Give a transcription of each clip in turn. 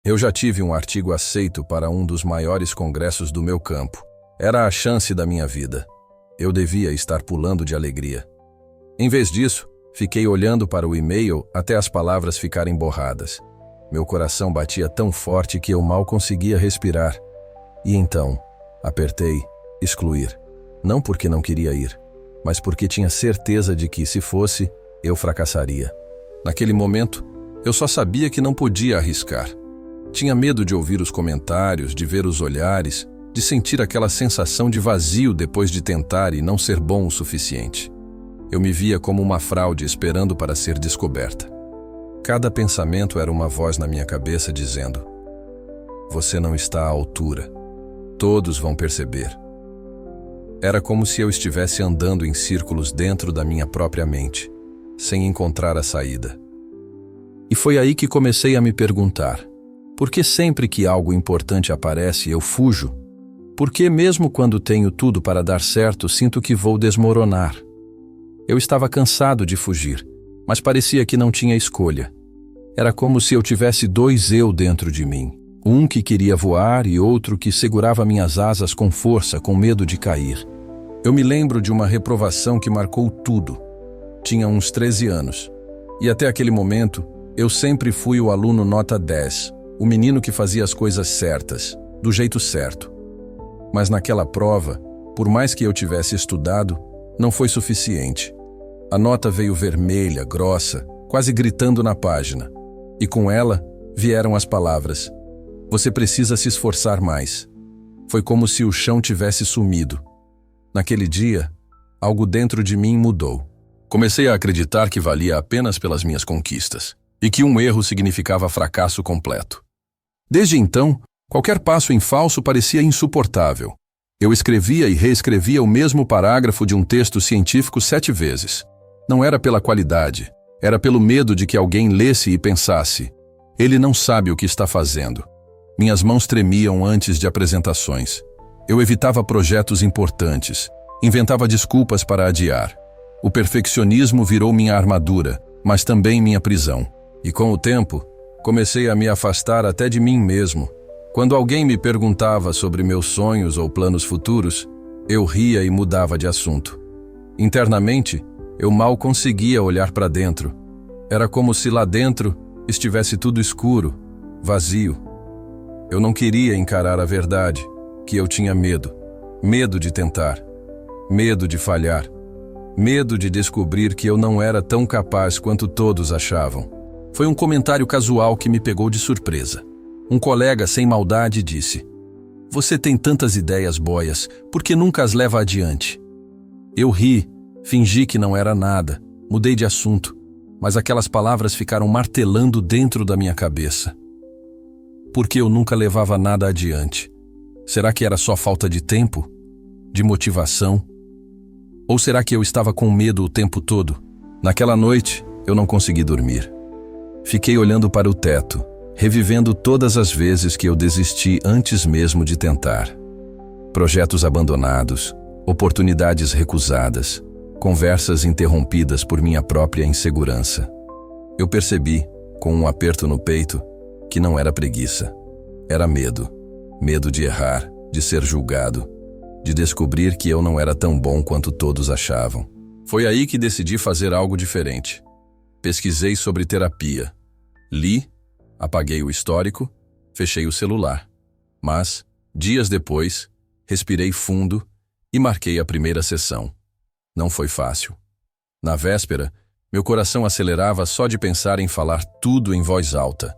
Eu já tive um artigo aceito para um dos maiores congressos do meu campo. Era a chance da minha vida. Eu devia estar pulando de alegria. Em vez disso, fiquei olhando para o e-mail até as palavras ficarem borradas. Meu coração batia tão forte que eu mal conseguia respirar. E então, apertei excluir. Não porque não queria ir, mas porque tinha certeza de que, se fosse, eu fracassaria. Naquele momento, eu só sabia que não podia arriscar. Tinha medo de ouvir os comentários, de ver os olhares, de sentir aquela sensação de vazio depois de tentar e não ser bom o suficiente. Eu me via como uma fraude esperando para ser descoberta. Cada pensamento era uma voz na minha cabeça dizendo: "Você não está à altura. Todos vão perceber." Era como se eu estivesse andando em círculos dentro da minha própria mente, sem encontrar a saída. E foi aí que comecei a me perguntar: por que sempre que algo importante aparece eu fujo? Por que mesmo quando tenho tudo para dar certo, sinto que vou desmoronar? Eu estava cansado de fugir, mas parecia que não tinha escolha. Era como se eu tivesse dois eu dentro de mim. Um que queria voar e outro que segurava minhas asas com força, com medo de cair. Eu me lembro de uma reprovação que marcou tudo. Tinha uns 13 anos. E até aquele momento, eu sempre fui o aluno nota 10, o menino que fazia as coisas certas, do jeito certo. Mas naquela prova, por mais que eu tivesse estudado, não foi suficiente. A nota veio vermelha, grossa, quase gritando na página. E com ela, vieram as palavras: "Você precisa se esforçar mais." Foi como se o chão tivesse sumido. Naquele dia, algo dentro de mim mudou. Comecei a acreditar que valia apenas pelas minhas conquistas, e que um erro significava fracasso completo. Desde então, qualquer passo em falso parecia insuportável. Eu escrevia e reescrevia o mesmo parágrafo de um texto científico 7 vezes. Não era pela qualidade, era pelo medo de que alguém lesse e pensasse: "Ele não sabe o que está fazendo." Minhas mãos tremiam antes de apresentações. Eu evitava projetos importantes, inventava desculpas para adiar. O perfeccionismo virou minha armadura, mas também minha prisão. E com o tempo, comecei a me afastar até de mim mesmo. Quando alguém me perguntava sobre meus sonhos ou planos futuros, eu ria e mudava de assunto. Internamente, eu mal conseguia olhar para dentro. Era como se lá dentro estivesse tudo escuro, vazio. Eu não queria encarar a verdade, que eu tinha medo. Medo de tentar. Medo de falhar. Medo de descobrir que eu não era tão capaz quanto todos achavam. Foi um comentário casual que me pegou de surpresa. Um colega sem maldade disse: "Você tem tantas ideias boias, por que nunca as leva adiante?" Eu ri, fingi que não era nada, mudei de assunto, mas aquelas palavras ficaram martelando dentro da minha cabeça. Por que eu nunca levava nada adiante? Será que era só falta de tempo? De motivação? Ou será que eu estava com medo o tempo todo? Naquela noite, eu não consegui dormir. Fiquei olhando para o teto, revivendo todas as vezes que eu desisti antes mesmo de tentar. Projetos abandonados, oportunidades recusadas, conversas interrompidas por minha própria insegurança. Eu percebi, com um aperto no peito, que não era preguiça. Era medo. Medo de errar, de ser julgado, de descobrir que eu não era tão bom quanto todos achavam. Foi aí que decidi fazer algo diferente. Pesquisei sobre terapia. Li, apaguei o histórico, fechei o celular. Mas, dias depois, respirei fundo e marquei a primeira sessão. Não foi fácil. Na véspera, meu coração acelerava só de pensar em falar tudo em voz alta.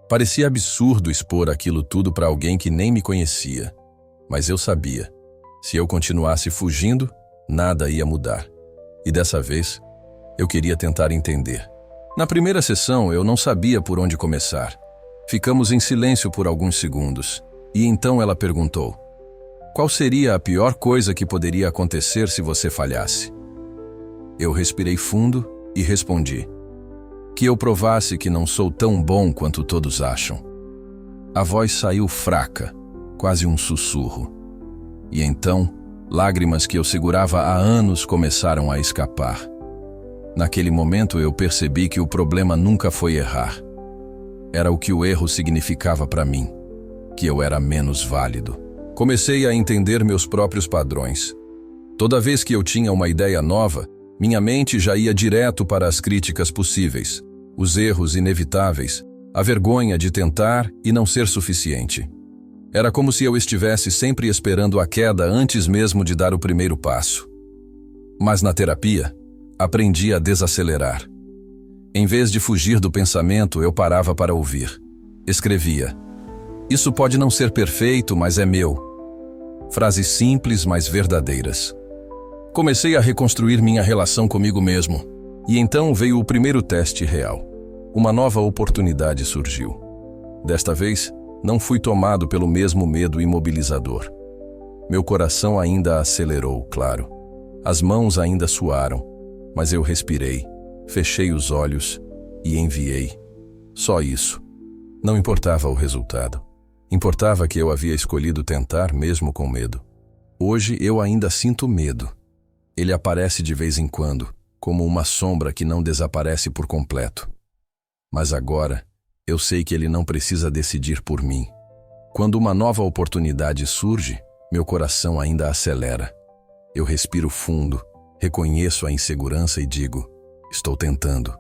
Parecia absurdo expor aquilo tudo para alguém que nem me conhecia. Mas eu sabia. Se eu continuasse fugindo, nada ia mudar. E dessa vez, eu queria tentar entender. Na primeira sessão, eu não sabia por onde começar. Ficamos em silêncio por alguns segundos. E então ela perguntou: "Qual seria a pior coisa que poderia acontecer se você falhasse?" Eu respirei fundo e respondi: "Que eu provasse que não sou tão bom quanto todos acham." A voz saiu fraca, quase um sussurro. E então, lágrimas que eu segurava há anos começaram a escapar. Naquele momento eu percebi que o problema nunca foi errar. Era o que o erro significava para mim, que eu era menos válido. Comecei a entender meus próprios padrões. Toda vez que eu tinha uma ideia nova, minha mente já ia direto para as críticas possíveis, os erros inevitáveis, a vergonha de tentar e não ser suficiente. Era como se eu estivesse sempre esperando a queda antes mesmo de dar o primeiro passo. Mas na terapia, aprendi a desacelerar. Em vez de fugir do pensamento, eu parava para ouvir. Escrevia: "Isso pode não ser perfeito, mas é meu." Frases simples, mas verdadeiras. Comecei a reconstruir minha relação comigo mesmo. E então veio o primeiro teste real. Uma nova oportunidade surgiu. Desta vez, não fui tomado pelo mesmo medo imobilizador. Meu coração ainda acelerou, claro. As mãos ainda suaram, mas eu respirei, fechei os olhos e enviei. Só isso. Não importava o resultado. Importava que eu havia escolhido tentar mesmo com medo. Hoje eu ainda sinto medo. Ele aparece de vez em quando, como uma sombra que não desaparece por completo. Mas agora, eu sei que ele não precisa decidir por mim. Quando uma nova oportunidade surge, meu coração ainda acelera. Eu respiro fundo, reconheço a insegurança e digo: estou tentando.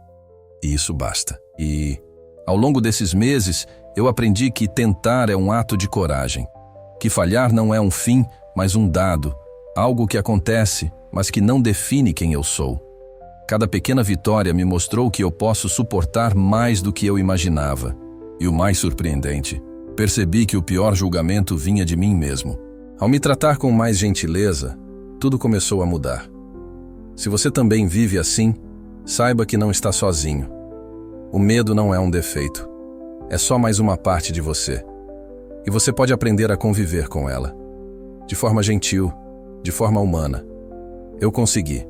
E isso basta. E, ao longo desses meses, eu aprendi que tentar é um ato de coragem. Que falhar não é um fim, mas um dado, algo que acontece, mas que não define quem eu sou. Cada pequena vitória me mostrou que eu posso suportar mais do que eu imaginava. E o mais surpreendente, percebi que o pior julgamento vinha de mim mesmo. Ao me tratar com mais gentileza, tudo começou a mudar. Se você também vive assim, saiba que não está sozinho. O medo não é um defeito. É só mais uma parte de você. E você pode aprender a conviver com ela. De forma gentil, de forma humana. Eu consegui.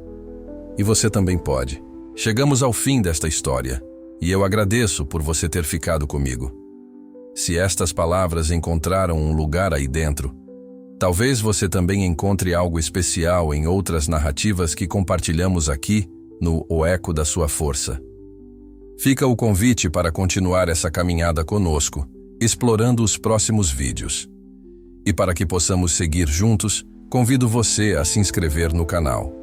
E você também pode. Chegamos ao fim desta história, e eu agradeço por você ter ficado comigo. Se estas palavras encontraram um lugar aí dentro, talvez você também encontre algo especial em outras narrativas que compartilhamos aqui no O Eco da Sua Força. Fica o convite para continuar essa caminhada conosco, explorando os próximos vídeos. E para que possamos seguir juntos, convido você a se inscrever no canal.